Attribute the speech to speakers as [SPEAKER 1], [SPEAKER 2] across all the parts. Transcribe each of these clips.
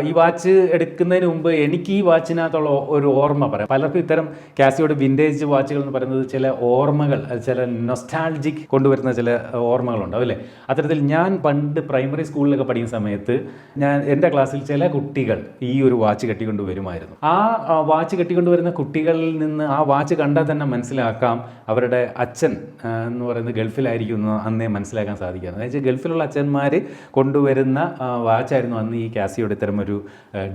[SPEAKER 1] ഈ വാച്ച് എടുക്കുന്നതിന് മുമ്പ് എനിക്ക് ഈ വാച്ചിനകത്തുള്ള ഒരു ഓർമ്മ പറയാം. പലർക്കും ഇത്തരം കാസിയോയുടെ വിൻറ്റേജ് വാച്ചുകൾ എന്ന് പറയുന്നത് ചില ഓർമ്മകൾ, ചില നൊസ്റ്റാൾജിക് കൊണ്ടുവരുന്ന ചില ഓർമ്മകളുണ്ടാവും അല്ലേ. അത്തരത്തിൽ ഞാൻ പണ്ട് പ്രൈമറി സ്കൂളിലൊക്കെ പഠിക്കുന്ന സമയത്ത് എൻ്റെ ക്ലാസ്സിൽ ചില കുട്ടികൾ ഈ ഒരു വാച്ച് കെട്ടിക്കൊണ്ട് വരുമായിരുന്നു. ആ വാച്ച് കെട്ടിക്കൊണ്ട് വരുന്ന കുട്ടികളിൽ നിന്ന് ആ വാച്ച് കണ്ടാൽ തന്നെ മനസ്സിലാക്കാം അവരുടെ അച്ഛൻ എന്ന് പറയുന്നത് ഗൾഫിലായിരിക്കും എന്ന് അന്നേ മനസ്സിലാക്കാൻ സാധിക്കാറ്. അതായത് ഗൾഫിലുള്ള അച്ഛന്മാർ കൊണ്ടുവരുന്ന വാച്ചായിരുന്നു അന്ന് ഈ കാസിയോയുടെ ഇത്തരം ഒരു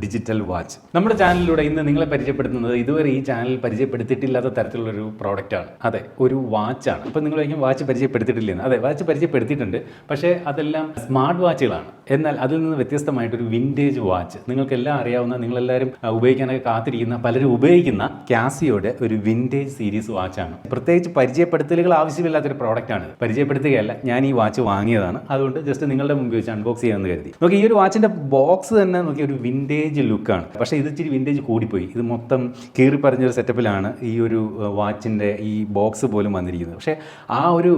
[SPEAKER 1] ഡിജിറ്റൽ വാച്ച്. നമ്മുടെ ചാനലിലൂടെ ഇന്ന് നിങ്ങളെ പരിചയപ്പെടുത്തുന്നത് ഇതുവരെ ഈ ചാനൽ പരിചയപ്പെടുത്തിയിട്ടില്ലാത്ത തരത്തിലുള്ളൊരു പ്രോഡക്റ്റാണ്. അതെ, ഒരു വാച്ചാണ്. അപ്പോൾ നിങ്ങൾ വാച്ച് പരിചയപ്പെടുത്തിയിട്ടില്ലെന്ന്. അതെ, വാച്ച് പരിചയപ്പെടുത്തിയിട്ടുണ്ട്, പക്ഷേ അതെല്ലാം സ്മാർട്ട് വാച്ചുകളാണ്. എന്നാൽ അതിൽ നിന്ന് വ്യത്യസ്തമായിട്ടൊരു വിൻറ്റേജ് വാച്ച്, നിങ്ങൾക്കെല്ലാം അറിയാവുന്ന, നിങ്ങളെല്ലാവരും ഉപയോഗിക്കാനൊക്കെ കാത്തിരിക്കുന്ന, പലരും ഉപയോഗിക്കുന്ന കാസിയോയുടെ ഒരു വിൻറ്റേജ് സീരീസ് വാച്ചാണ്. പ്രത്യേകിച്ച് പരിചയപ്പെടുത്തലുകൾ ആവശ്യമില്ലാത്തൊരു പ്രോഡക്റ്റാണ്. പരിചയപ്പെടുത്തുകയല്ല, ഞാൻ ഈ വാച്ച് വാങ്ങിയതാണ്. അതുകൊണ്ട് ജസ്റ്റ് നിങ്ങളുടെ മുമ്പ് വെച്ച് അൺബോക്സ് ചെയ്യാമെന്ന് കരുതി. നോക്കി, ഈ ഒരു വാച്ചിൻ്റെ ബോക്സ് തന്നെ നോക്കി ഒരു വിൻറ്റേജ് ലുക്കാണ്. പക്ഷേ ഇത് ഇച്ചിരി വിൻറ്റേജ് കൂടിപ്പോയി. ഇത് മൊത്തം കീറി പറഞ്ഞൊരു സെറ്റപ്പിലാണ് ഈ ഒരു വാച്ചിൻ്റെ ഈ ബോക്സ് പോലും വന്നിരിക്കുന്നത്. പക്ഷേ ആ ഒരു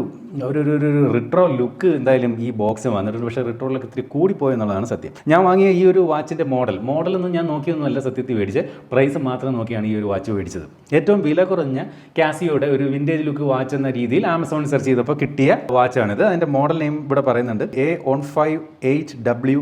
[SPEAKER 1] റിട്രോ ലുക്ക് എന്തായാലും ഈ ബോക്സ് വന്നിട്ടുണ്ട്. പക്ഷേ റിട്രോ ലുക്ക് ഇത്തിരി കൂടിപ്പോയെന്നുള്ളതാണ് സത്യം. ഞാൻ വാങ്ങിയ ഈ ഒരു വാച്ചിൻ്റെ മോഡലൊന്നും ഞാൻ നോക്കിയൊന്നുമല്ല സത്യത്തിൽ മേടിച്ച്, പ്രൈസ് മാത്രം നോക്കിയാണ് ഈ ഒരു വാച്ച് മേടിച്ചത്. ഏറ്റവും വില കുറഞ്ഞ കാസിയോയുടെ ഒരു വിൻറ്റേജ് ലുക്ക് വാച്ച് എന്ന രീതിയിൽ ആമസോണിൽ സെർച്ച് ചെയ്തപ്പോൾ കിട്ടിയ വാച്ചാണിത്. അതിൻ്റെ മോഡൽ നെയിം ഇവിടെ പറയുന്നുണ്ട്, A158W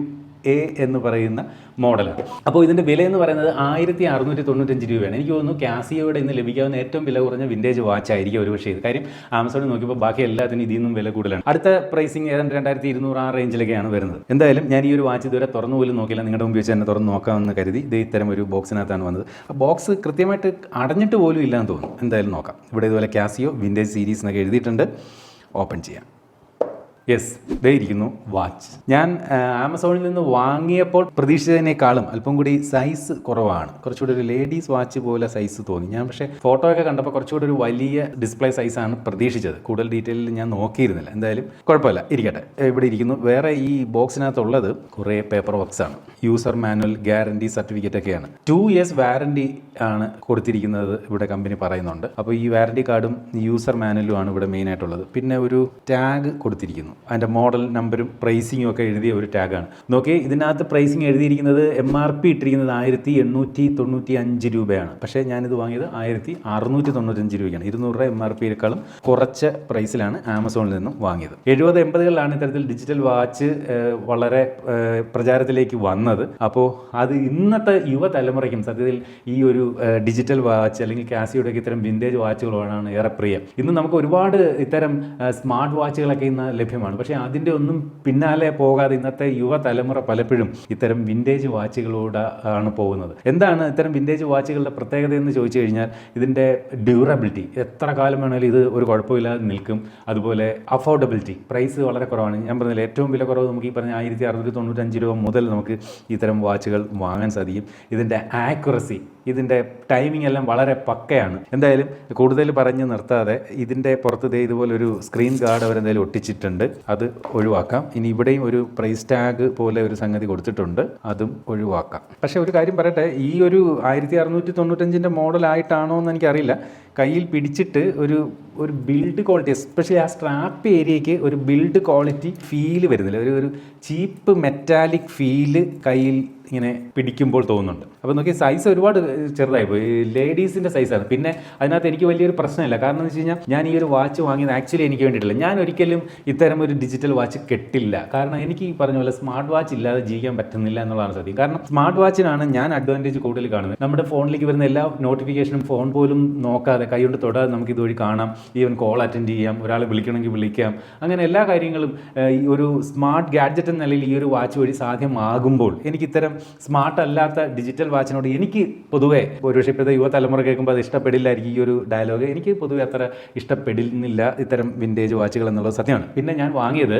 [SPEAKER 1] എന്ന് പറയുന്ന മോഡലാണ്. അപ്പോൾ ഇതിൻ്റെ വില എന്ന് പറയുന്നത് 1695 രൂപയാണ്. എനിക്ക് തോന്നുന്നു കാസിയോയുടെ ഇന്ന് ലഭിക്കാവുന്ന ഏറ്റവും വില കുറഞ്ഞ വിൻറ്റേജ് വാച്ച് ആയിരിക്കും ഒരു പക്ഷേ ഇത്. കാര്യം ആമസോണിൽ നോക്കിയപ്പോൾ ബാക്കി എല്ലാത്തിനും ഇതിൽ നിന്നും വില കൂടുതലാണ്. അടുത്ത പ്രൈസിങ് ഏതാണ്ട് 2200 ആ റേഞ്ചിലൊക്കെയാണ് വരുന്നത്. എന്തായാലും ഞാൻ ഈ ഒരു വാച്ച് ഇതുവരെ തുറന്നു പോലും നോക്കില്ല, നിങ്ങളുടെ മുമ്പ് വെച്ച് തന്നെ തുറന്ന് നോക്കാമെന്ന് കരുതി ഇത് ഇത്തരം ഒരു ബോക്സിനകത്താണ് വന്നത്. ആ ബോക്സ് കൃത്യമായിട്ട് അടഞ്ഞിട്ട് പോലും ഇല്ലാന്ന് തോന്നുന്നു. എന്തായാലും നോക്കാം. ഇവിടെ ഇതുപോലെ കാസിയോ വിൻറ്റേജ് സീരീസ് എന്നൊക്കെ എഴുതിയിട്ടുണ്ട്. ഓപ്പൺ ചെയ്യാം. യെസ്, ദേ ഇരിക്കുന്നു വാച്ച്. ഞാൻ ആമസോണിൽ നിന്ന് വാങ്ങിയപ്പോൾ പ്രതീക്ഷിച്ചതിനേക്കാളും അല്പം കൂടി സൈസ് കുറവാണ്. കുറച്ചുകൂടി ഒരു ലേഡീസ് വാച്ച് പോലെ സൈസ് തോന്നി. ഞാൻ പക്ഷേ ഫോട്ടോ ഒക്കെ കണ്ടപ്പോൾ കുറച്ചുകൂടി ഒരു വലിയ ഡിസ്പ്ലേ സൈസാണ് പ്രതീക്ഷിച്ചത്. കൂടുതൽ ഡീറ്റെയിലിൽ ഞാൻ നോക്കിയിരുന്നില്ല. എന്തായാലും കുഴപ്പമില്ല, ഇരിക്കട്ടെ. ഇവിടെ ഇരിക്കുന്നു. വേറെ ഈ ബോക്സിനകത്തുള്ളത് കുറേ പേപ്പർ വർക്ക്സ് ആണ്. യൂസർ മാനുവൽ, ഗ്യാരണ്ടി സർട്ടിഫിക്കറ്റ് ഒക്കെയാണ്. 2 years വാറണ്ടി ആണ് കൊടുത്തിരിക്കുന്നത് ഇവിടെ കമ്പനി പറയുന്നുണ്ട്. അപ്പോൾ ഈ വാറണ്ടി കാർഡും യൂസർ മാനുവലും ആണ് ഇവിടെ മെയിൻ ആയിട്ടുള്ളത്. പിന്നെ ഒരു ടാഗ് കൊടുത്തിരിക്കുന്നു. അതിൻ്റെ മോഡൽ നമ്പറും പ്രൈസിങ്ങും ഒക്കെ എഴുതിയ ഒരു ടാഗാണ്. നോക്കി, ഇതിനകത്ത് പ്രൈസിങ് എഴുതിയിരിക്കുന്നത് MRP ഇട്ടിരിക്കുന്നത് 1895 രൂപയാണ്. പക്ഷേ ഞാനിത് വാങ്ങിയത് 1695 രൂപയ്ക്കാണ്. 200 രൂപ MRPയേക്കാളും കുറച്ച പ്രൈസിലാണ് ആമസോണിൽ നിന്നും വാങ്ങിയത്. 70-80കളിലാണ് ഇത്തരത്തിൽ ഡിജിറ്റൽ വാച്ച് വളരെ പ്രചാരത്തിലേക്ക് വന്നത്. അപ്പോൾ അത് ഇന്നത്തെ യുവതലമുറയ്ക്കും സത്യത്തിൽ ഈ ഒരു ഡിജിറ്റൽ വാച്ച് അല്ലെങ്കിൽ കാസിയോടെ ഇത്തരം വിൻറ്റേജ് വാച്ചുകളാണ് ഏറെ പ്രിയം. ഇന്ന് നമുക്ക് ഒരുപാട് ഇത്തരം സ്മാർട്ട് വാച്ചുകളൊക്കെ ഇന്ന് ലഭ്യമാണ്. പക്ഷേ അതിൻ്റെ ഒന്നും പിന്നാലെ പോകാതെ ഇന്നത്തെ യുവതലമുറ പലപ്പോഴും ഇത്തരം വിൻറ്റേജ് വാച്ചുകളോട് ആണ് പോകുന്നത്. എന്താണ് ഇത്തരം വിൻറ്റേജ് വാച്ചുകളുടെ പ്രത്യേകത എന്ന് ചോദിച്ചു കഴിഞ്ഞാൽ ഇതിൻ്റെ ഡ്യൂറബിലിറ്റി, എത്ര കാലം വേണമെങ്കിലും ഇത് ഒരു കുഴപ്പമില്ലാതെ നിൽക്കും. അതുപോലെ അഫോർഡബിലിറ്റി, പ്രൈസ് വളരെ കുറവാണ്. ഞാൻ പറഞ്ഞില്ല, ഏറ്റവും വില കുറവ് നമുക്ക് ഈ പറഞ്ഞ 1695 രൂപ മുതൽ നമുക്ക് ഇത്തരം വാച്ചുകൾ വാങ്ങാൻ സാധിക്കും. ഇതിൻ്റെ ആക്യുറസി, ഇതിൻ്റെ ടൈമിംഗ് എല്ലാം വളരെ പക്കയാണ്. എന്തായാലും കൂടുതൽ പറഞ്ഞ് നിർത്താതെ ഇതിൻ്റെ പുറത്ത് ഇതുപോലൊരു സ്ക്രീൻ ഗാർഡ് അവരെന്തായാലും ഒട്ടിച്ചിട്ടുണ്ട്, അത് ഒഴിവാക്കാം. ഇനി ഇവിടെയും ഒരു പ്രൈസ് ടാഗ് പോലെ ഒരു സംഗതി കൊടുത്തിട്ടുണ്ട്, അതും ഒഴിവാക്കാം. പക്ഷേ ഒരു കാര്യം പറയട്ടെ, ഈ ഒരു 1695 മോഡലായിട്ടാണോ എന്ന് എനിക്കറിയില്ല. കയ്യിൽ പിടിച്ചിട്ട് ഒരു ബിൽഡ് ക്വാളിറ്റി, എസ്പെഷ്യലി ആ സ്ട്രാപ്പ് ഏരിയയ്ക്ക് ഒരു ബിൽഡ് ക്വാളിറ്റി ഫീല് വരുന്നില്ല. ഒരു ചീപ്പ് മെറ്റാലിക് ഫീല് കയ്യിൽ ഇങ്ങനെ പിടിക്കുമ്പോൾ തോന്നുന്നുണ്ട്. അപ്പോൾ നോക്കി, സൈസ് ഒരുപാട് ചെറുതായി പോയി. ലേഡീസിൻ്റെ സൈസാണ്. പിന്നെ അതിനകത്ത് എനിക്ക് വലിയൊരു പ്രശ്നമില്ല. കാരണം എന്ന് വെച്ച് കഴിഞ്ഞാൽ ഞാൻ ഈ ഒരു വാച്ച് വാങ്ങിയത് ആക്ച്വലി എനിക്ക് വേണ്ടിയിട്ടില്ല. ഞാൻ ഒരിക്കലും ഇത്തരം ഒരു ഡിജിറ്റൽ വാച്ച് കെട്ടില്ല. കാരണം എനിക്ക് ഈ പറഞ്ഞ പോലെ സ്മാർട്ട് വാച്ച് ഇല്ലാതെ ജീവിക്കാൻ പറ്റുന്നില്ല എന്നുള്ളതാണ് സത്യം. കാരണം സ്മാർട്ട് വാച്ചിനാണ് ഞാൻ അഡ്വാൻറ്റേജ് കൂടുതൽ കാണുന്നത്. നമ്മുടെ ഫോണിലേക്ക് വരുന്ന എല്ലാ നോട്ടിഫിക്കേഷനും ഫോൺ പോലും നോക്കാതെ, കൈകൊണ്ട് തൊടാതെ നമുക്ക് ഇതുവഴി കാണാം. ഈവൻ കോൾ അറ്റൻഡ് ചെയ്യാം, ഒരാൾ വിളിക്കണമെങ്കിൽ വിളിക്കാം. അങ്ങനെ എല്ലാ കാര്യങ്ങളും ഈ ഒരു സ്മാർട്ട് ഗാഡ്ജറ്റ് എന്ന നിലയിൽ ഈ ഒരു വാച്ച് വഴി സാധ്യമാകുമ്പോൾ എനിക്ക് ഇത്തരം സ്മാർട്ട് അല്ലാത്ത ഡിജിറ്റൽ വാച്ചിനോട് എനിക്ക് പൊതുവേ, ഒരുപക്ഷെ ഇപ്പോഴത്തെ യുവതലമുറ കേൾക്കുമ്പോൾ അത് ഇഷ്ടപ്പെടില്ലായിരിക്കും. ഈ ഒരു ഡയലോഗ് എനിക്ക് പൊതുവെ അത്ര ഇഷ്ടപ്പെടുന്നില്ല, ഇത്തരം വിൻറ്റേജ് വാച്ചുകൾ എന്നുള്ളത് സത്യമാണ്. പിന്നെ ഞാൻ വാങ്ങിയത്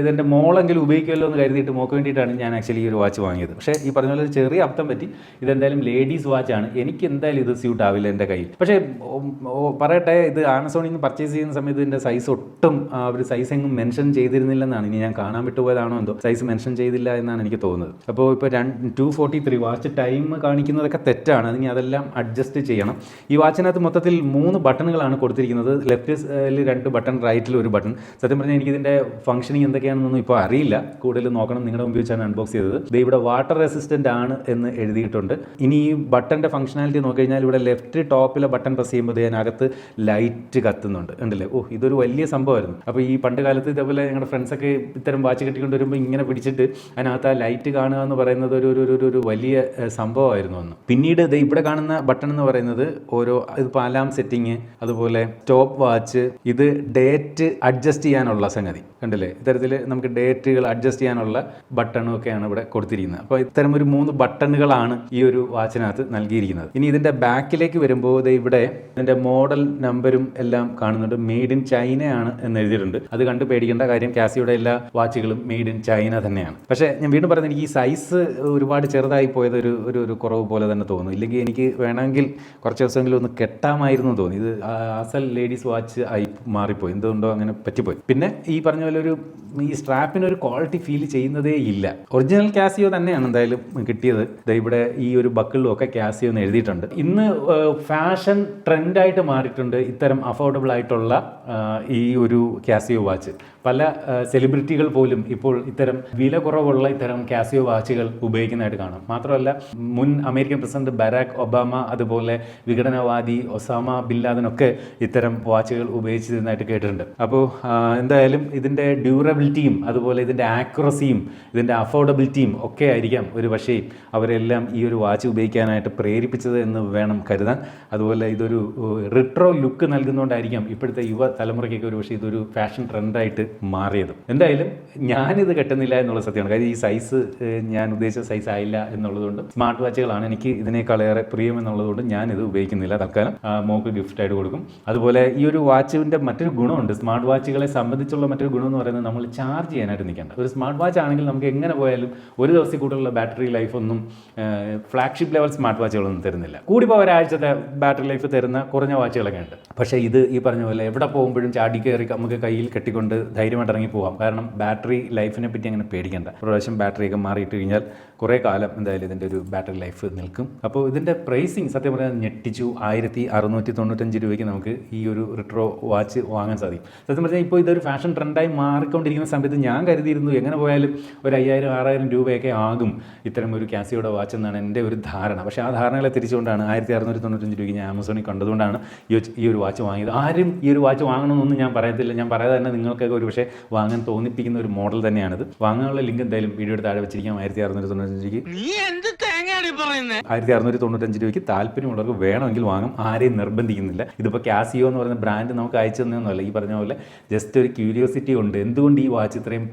[SPEAKER 1] ഇതിൻ്റെ മോളെങ്കിലും ഉപയോഗിക്കുമല്ലോ എന്ന് കരുതിയിട്ട് മോക്ക് വേണ്ടിയിട്ടാണ് ഞാൻ ആക്ച്വലി ഈ ഒരു വാച്ച് വാങ്ങിയത്. പക്ഷേ ഈ പറഞ്ഞ പോലെ ചെറിയ അബദ്ധം പറ്റി. ഇതെന്തായാലും ലേഡീസ് വാച്ചാണ്. എനിക്ക് എന്തായാലും ഇത് സ്യൂട്ട് ആവില്ല എൻ്റെ കയ്യിൽ. പക്ഷേ പറയട്ടെ, ഇത് ആമസോണിൽ നിന്ന് പർച്ചേസ് ചെയ്യുന്ന സമയത്ത് ഇതിൻ്റെ സൈസ് ഒട്ടും അവർ സൈസ് എങ്ങും മെൻഷൻ ചെയ്തിരുന്നില്ലെന്നാണ്. ഇനി ഞാൻ കാണാൻ വിട്ടുപോയതാണോ എന്തോ, സൈസ് മെൻഷൻ ചെയ്തില്ല എന്നാണ് എനിക്ക് തോന്നുന്നത്. അപ്പോൾ ഇപ്പോൾ 2:43 വാച്ച് ടൈം കാണിക്കുന്നതൊക്കെ തെറ്റാണ്. അതിന് അതെല്ലാം അഡ്ജസ്റ്റ് ചെയ്യണം. ഈ വാച്ചിനകത്ത് മൊത്തത്തിൽ 3 ബട്ടണുകളാണ് കൊടുത്തിരിക്കുന്നത്. ലെഫ്റ്റിൽ 2 ബട്ടൺ, റൈറ്റിൽ 1 ബട്ടൺ. സത്യം പറഞ്ഞാൽ എനിക്കിതിൻ്റെ ഫംഗ്ഷനിങ് എന്തൊക്കെയാണെന്നൊന്നും ഇപ്പോൾ അറിയില്ല. കൂടുതൽ നോക്കണം, നിങ്ങളുടെ മുമ്പിൽ വെച്ചാണ് അൺബോക്സ് ചെയ്തത്. ഇത് ഇവിടെ വാട്ടർ റെസിസ്റ്റൻ്റ് ആണ് എന്ന് എഴുതിയിട്ടുണ്ട്. ഇനി ഈ ബട്ടൻ്റെ ഫംഗ്ഷനാലിറ്റി നോക്കിക്കഴിഞ്ഞാൽ ഇവിടെ ലെഫ്റ്റ് ടോപ്പിലെ ബട്ടൺ പ്രസ് ചെയ്യുമ്പോൾ അതിനകത്ത് ലൈറ്റ് കത്തുന്നുണ്ട്, ഉണ്ടല്ലേ? ഇതൊരു വലിയ സംഭവമായിരുന്നു. അപ്പോൾ ഈ പണ്ട് കാലത്ത് ഇതേപോലെ ഞങ്ങളുടെ ഫ്രണ്ട്സൊക്കെ ഇത്തരം വാച്ച് കെട്ടിക്കൊണ്ട് വരുമ്പോൾ ഇങ്ങനെ പിടിച്ചിട്ട് അതിനകത്ത് ആ ലൈറ്റ് കാണുക എന്ന് പറയുന്നത് ഒരു വലിയ സംഭവമായിരുന്നു അന്ന്. പിന്നീട് ഇത് ഇവിടെ കാണുന്ന ബട്ടൺ എന്ന് പറയുന്നത് ഇതിപ്പോൾ അലാം സെറ്റിങ്, അതുപോലെ സ്റ്റോപ്പ് വാച്ച്, ഇത് ഡേറ്റ് അഡ്ജസ്റ്റ് ചെയ്യാനുള്ള സംഗതി, കണ്ടില്ലേ? ഇത്തരത്തിൽ നമുക്ക് ഡേറ്റുകൾ അഡ്ജസ്റ്റ് ചെയ്യാനുള്ള ബട്ടണും ഒക്കെയാണ് ഇവിടെ കൊടുത്തിരിക്കുന്നത്. അപ്പോൾ ഇത്തരം ഒരു 3 ബട്ടണുകളാണ് ഈ ഒരു വാച്ചിനകത്ത് നൽകിയിരിക്കുന്നത്. ഇനി ഇതിൻ്റെ ബാക്കിലേക്ക് വരുമ്പോൾ ഇവിടെ ഇതിൻ്റെ മോഡൽ നമ്പരും എല്ലാം കാണുന്നുണ്ട്. മെയ്ഡ് ഇൻ ചൈനയാണ് എന്ന് എഴുതിയിട്ടുണ്ട്. അത് കണ്ട് പേടിക്കേണ്ട കാര്യം, കാസിയോയുടെ എല്ലാ വാച്ചുകളും മെയ്ഡ് ഇൻ ചൈന തന്നെയാണ്. പക്ഷേ ഞാൻ വീണ്ടും പറയുന്നത്, എനിക്ക് ഈ സൈസ് ഒരുപാട് ചെറുതായി പോയത് ഒരു കുറവ് പോലെ തന്നെ തോന്നുന്നു. ഇല്ലെങ്കിൽ എനിക്ക് വേണമെങ്കിൽ കുറച്ച് ദിവസമെങ്കിലും ഒന്ന് കെട്ടാമായിരുന്നു തോന്നി. ഇത് അസൽ ലേഡീസ് വാച്ച് ആയി മാറിപ്പോയി, എന്തുകൊണ്ടോ അങ്ങനെ പറ്റിപ്പോയി. പിന്നെ ഈ പറഞ്ഞ പോലെ ഈ സ്ട്രാപ്പിനൊരു ക്വാളിറ്റി ഫീൽ ചെയ്യുന്നതേ ഇല്ല. ഒറിജിനൽ കാസിയോ തന്നെയാണ് എന്തായാലും കിട്ടിയത്. ഇവിടെ ഈ ഒരു ബക്കിളിലും ഒക്കെ കാസിയോ എന്ന് എഴുതിയിട്ടുണ്ട്. ഇന്ന് ഫാഷൻ ട്രെൻഡായിട്ട് മാറിയിട്ടുണ്ട് ഇത്തരം അഫോർഡബിൾ ആയിട്ടുള്ള ഈ ഒരു കാസിയോ വാച്ച്. പല സെലിബ്രിറ്റികൾ പോലും ഇപ്പോൾ ഇത്തരം വില കുറവുള്ള ഇത്തരം കാസിയോ വാച്ചുകൾ ഉപയോഗിക്കുന്നതായിട്ട് കാണാം. മാത്രമല്ല, മുൻ അമേരിക്കൻ പ്രസിഡന്റ് ബരാക് ഒബാമ, അതുപോലെ വിഘടനവാദി ഒസാമ ബിൻ ലാദനൊക്കെ ഇത്തരം വാച്ചുകൾ ഉപയോഗിച്ചിരുന്നതായിട്ട് കേട്ടിട്ടുണ്ട്. അപ്പോൾ എന്തായാലും ഇതിൻ്റെ ഡ്യൂറബിലിറ്റിയും അതുപോലെ ഇതിൻ്റെ ആക്യുറസിയും ഇതിൻ്റെ അഫോർഡബിലിറ്റിയും ഒക്കെ ആയിരിക്കാം ഒരു പക്ഷേ അവരെല്ലാം ഈ ഒരു വാച്ച് ഉപയോഗിക്കാനായിട്ട് പ്രേരിപ്പിച്ചത് എന്ന് വേണം കരുതാൻ. അതുപോലെ ഇതൊരു റിട്രോ ലുക്ക് നൽകുന്നതുകൊണ്ടായിരിക്കാം ഇപ്പോഴത്തെ യുവ തലമുറയ്ക്കൊക്കെ ഒരു പക്ഷേ ഇതൊരു ഫാഷൻ ട്രെൻഡായിട്ട് മാറിയതും. എന്തായാലും ഞാനിത് കെട്ടുന്നില്ല എന്നുള്ള സത്യമാണ്. കാര്യം ഈ സൈസ് ഞാൻ ഉദ്ദേശിച്ച സൈസ് ആയില്ല എന്നുള്ളതുകൊണ്ട് സ്മാർട്ട് വാച്ചുകളാണ് എനിക്ക് ഇതിനേക്കാളേറെ പ്രിയം എന്നുള്ളതുകൊണ്ട് ഞാനിത് ഉപയോഗിക്കുന്നില്ല. തൽക്കാലം മോക്ക് ഗിഫ്റ്റായിട്ട് കൊടുക്കും. അതുപോലെ ഈ ഒരു വാച്ചിൻ്റെ മറ്റൊരു ഗുണമുണ്ട്. സ്മാർട്ട് വാച്ചുകളെ സംബന്ധിച്ചുള്ള മറ്റൊരു ഗുണം എന്ന് പറയുന്നത് നമ്മൾ ചാർജ് ചെയ്യാനായിട്ട് നിൽക്കേണ്ട. ഒരു സ്മാർട്ട് വാച്ച് ആണെങ്കിൽ നമുക്ക് എങ്ങനെ പോയാലും ഒരു ദിവസത്തിൽ കൂടുതലുള്ള ബാറ്ററി ലൈഫ് ഒന്നും ഫ്ലാഗ്ഷിപ്പ് ലെവൽ സ്മാർട്ട് വാച്ചുകളൊന്നും തരുന്നില്ല. കൂടിപ്പോൾ ഒരാഴ്ചത്തെ ബാറ്ററി ലൈഫ് തരുന്ന കുറഞ്ഞ വാച്ചുകളൊക്കെ ഉണ്ട്. പക്ഷേ ഇത് ഈ പറഞ്ഞ പോലെ എവിടെ പോകുമ്പോഴും ചാടി കയറി നമുക്ക് കയ്യിൽ കെട്ടിക്കൊണ്ട് ധൈര്യമായിട്ട് ഇറങ്ങി പോകാം. കാരണം ബാറ്ററി ലൈഫിനെ പറ്റി അങ്ങനെ പേടിക്കേണ്ട. ഒരു പ്രാവശ്യം ബാറ്ററിയൊക്കെ മാറിയിട്ട് കഴിഞ്ഞാൽ കുറേ കാലം എന്തായാലും ഇതിൻ്റെ ഒരു ബാറ്ററി ലൈഫ് നിൽക്കും. അപ്പോൾ ഇതിൻ്റെ പ്രൈസിങ് സത്യം പറഞ്ഞാൽ ഞെട്ടിച്ചു. 1695 രൂപയ്ക്ക് നമുക്ക് ഈ ഒരു റിട്രോ വാച്ച് വാങ്ങാൻ സാധിക്കും. സത്യം പറഞ്ഞാൽ ഇപ്പോൾ ഇതൊരു ഫാഷൻ ട്രെൻഡായി മാറിക്കൊണ്ടിരിക്കുന്ന സമയത്ത് ഞാൻ കരുതിയിരുന്നു എങ്ങനെ പോയാലും ഒരു 5000-6000 രൂപയൊക്കെ ആകും ഇത്തരം ഒരു കാസിയോയുടെ വാച്ച് എന്നാണ് എൻ്റെ ഒരു ധാരണ. പക്ഷേ ആ ധാരണകളെ തിരിച്ചുകൊണ്ടാണ് 1695 രൂപയ്ക്ക് ഞാൻ ആമസോണിൽ കണ്ടതുകൊണ്ടാണ് ഈ ഒരു വാച്ച് വാങ്ങിയത്. ആരും ഈ ഒരു വാച്ച് വാങ്ങണമെന്നൊന്നും ഞാൻ പറയത്തില്ല. ഞാൻ പറയാതെ തന്നെ നിങ്ങൾക്കൊക്കെ ഒരു പക്ഷേ വാങ്ങാൻ തോന്നിപ്പിക്കുന്ന ഒരു മോഡൽ തന്നെയാണിത്. വാങ്ങാനുള്ള ലിങ്ക് എന്തായാലും വീഡിയോയുടെ താഴെ വെച്ചിരിക്കാം. 1695 രൂപയ്ക്ക് 1695 രൂപയ്ക്ക് താല്പര്യമുള്ളവർക്ക് വേണമെങ്കിൽ വാങ്ങാം. ആരെയും നിർബന്ധിക്കുന്നില്ല. ഇതിപ്പോൾ കാസിയോ എന്ന് പറയുന്ന ബ്രാൻഡ് നമുക്ക് അയച്ചു തന്നൊന്നുമല്ല. ഈ പറഞ്ഞ പോലെ ജസ്റ്റ് ഒരു ക്യൂരിയോസിറ്റി ഉണ്ട്. എന്തുകൊണ്ട് ഈ വാച്ച് ഇത്രയും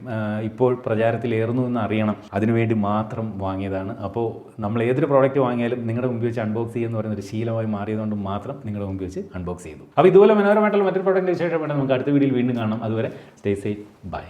[SPEAKER 1] ഇപ്പോൾ പ്രചാരത്തിലേറുന്നു എന്ന് അറിയണം. അതിനുവേണ്ടി മാത്രം വാങ്ങിയതാണ്. അപ്പോൾ നമ്മൾ ഏതൊരു പ്രോഡക്റ്റ് വാങ്ങിയാലും നിങ്ങളുടെ മുമ്പിൽ വെച്ച് അൺബോക്സ് ചെയ്യുന്ന പറയുന്ന ഒരു ശീലമായി മാറിയതുകൊണ്ട് മാത്രം നിങ്ങളുടെ മുമ്പിൽ വെച്ച് അൺബോക്സ് ചെയ്തു. അപ്പോൾ ഇതുപോലെ മനോഹരമായിട്ടുള്ള മറ്റൊരു പ്രോഡക്റ്റ് വിശേഷം വേണം നമുക്ക് അടുത്ത വീഡിയോയിൽ വീണ്ടും കാണാം. അതുവരെ സ്റ്റേ സേഫ്, ബൈ.